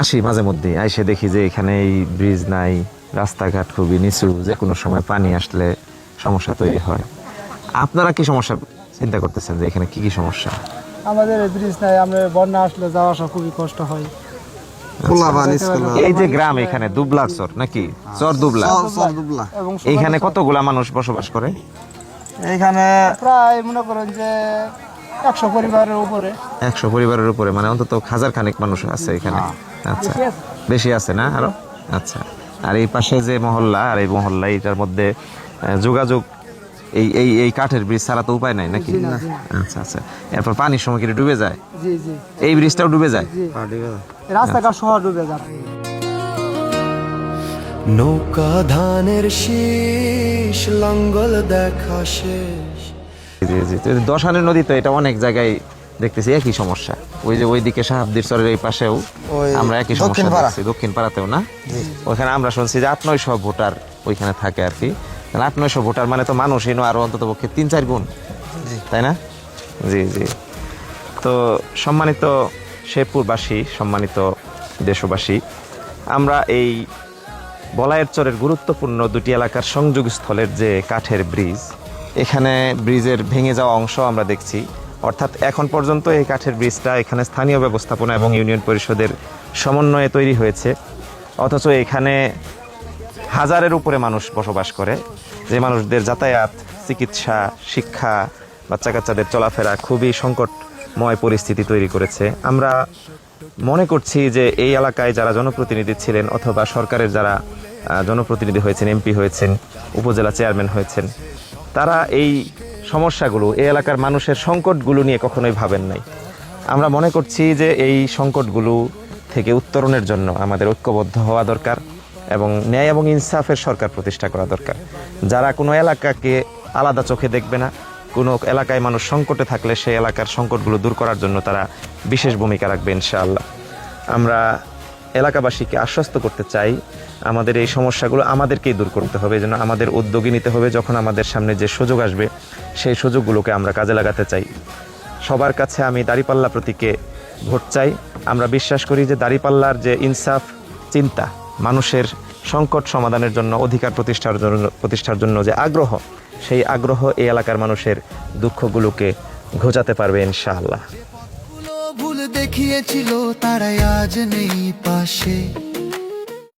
আসি মাঝে মধ্যে, আইসে দেখি যে এখানে এই ব্রিজ নাই, রাস্তাঘাট খুবই নিচু, যে কোনো সময় পানি আসলে সমস্যা তৈরি হয়। আপনারা কি সমস্যা চিন্তা করতেছেন যে এখানে কি কি সমস্যা? আমাদের এই ব্রিজ নাই, আমরা বন্যা আসলে যাওয়া আসা খুবই কষ্ট হয়। এই যে গ্রাম এখানে দুবলার চর নাকি, চর দুবলা, এবং এইখানে কতগুলা মানুষ বসবাস করে? এখানে প্রায় মনে করেন যে 100 পরিবারের উপরে। 100 পরিবারের উপরে, মানে অন্তত 1000 খানেক মানুষ আছে এখানে। আচ্ছা, বেশি আছে না আরো? আচ্ছা। আর এই পাশে যে মহল্লা, আর এই মহল্লা, এটার মধ্যে যোগাযোগ এই এই এই কাঠের ব্রিজ ছাড়া তো উপায় নাই নাকি? আচ্ছা আচ্ছা। এরপর পানির সময় কি ডুবে যায়? জি জি, এই ব্রিজটাও ডুবে যায়? রাস্তাঘাট সহ ডুবে যায়। নৌকা ধানের শীষ লঙ্গল দেখা শেষ। জি জি। তো দশানের নদী তো এটা অনেক জায়গায় দেখতেছি একই সমস্যা। ওই যে ওইদিকে সাহাবদির চরের এই পাশেও আমরা একই সমস্যা দেখছি, দক্ষিণ পাড়াতেও না? ওইখানে আমরা শুনছি যে 800-900 ভোটার ওইখানে থাকে আর কি। 800-900 ভোটার মানে তো মানুষই নয়, আরো অন্তত পক্ষে 3-4 গুণ, তাই না? জি জি। তো সম্মানিত শেরপুরবাসী, সম্মানিত দেশবাসী, আমরা এই বলায়ের চরের গুরুত্বপূর্ণ দুটি এলাকার সংযোগস্থলের যে কাঠের ব্রিজ, এখানে ব্রিজের ভেঙে যাওয়া অংশ আমরা দেখছি। অর্থাৎ এখন পর্যন্ত এই কাঠের ব্রিজটা এখানে স্থানীয় ব্যবস্থাপনা এবং ইউনিয়ন পরিষদের সমন্বয়ে তৈরি হয়েছে, অথচ এখানে 1000-এর উপরে মানুষ বসবাস করে, যে মানুষদের যাতায়াত, চিকিৎসা, শিক্ষা, বাচ্চা কাচ্চাদের চলাফেরা খুবই সংকটময় পরিস্থিতি তৈরি করেছে। আমরা মনে করছি যে এই এলাকায় যারা জনপ্রতিনিধি ছিলেন অথবা সরকারের যারা জনপ্রতিনিধি হয়েছেন, এমপি হয়েছেন, উপজেলা চেয়ারম্যান হয়েছেন, তারা এই সমস্যাগুলো, এই এলাকার মানুষের সংকটগুলো নিয়ে কখনোই ভাবেন নাই। আমরা মনে করছি যে এই সংকটগুলো থেকে উত্তরণের জন্য আমাদের ঐক্যবদ্ধ হওয়া দরকার এবং ন্যায় এবং ইনসাফের সরকার প্রতিষ্ঠা করা দরকার। যারা কোনো এলাকাকে আলাদা চোখে দেখবে না, কোনো এলাকায় মানুষ সংকটে থাকলে সেই এলাকার সংকটগুলো দূর করার জন্য তারা বিশেষ ভূমিকা রাখবে ইনশাআল্লাহ। আমরা এলাকাবাসীকে আশ্বস্ত করতে চাই, আমাদের এই সমস্যাগুলো আমাদেরকেই দূর করতে হবে, যেন আমাদের উদ্যোগী নিতে হবে। যখন আমাদের সামনে যে সুযোগ আসবে সেই সুযোগগুলোকে আমরা কাজে লাগাতে চাই। সবার কাছে আমি দাঁড়িপাল্লা প্রতীকে ভোট চাই। আমরা বিশ্বাস করি যে দাঁড়িপাল্লার যে ইনসাফ চিন্তা, মানুষের সংকট সমাধানের জন্য, অধিকার প্রতিষ্ঠার জন্য যে আগ্রহ, সেই আগ্রহ এই এলাকার মানুষের দুঃখগুলোকে ঘোচাতে পারবে ইনশাআল্লাহ। ভুল দেখিয়েছিল তারাই আজ নেই পাশে।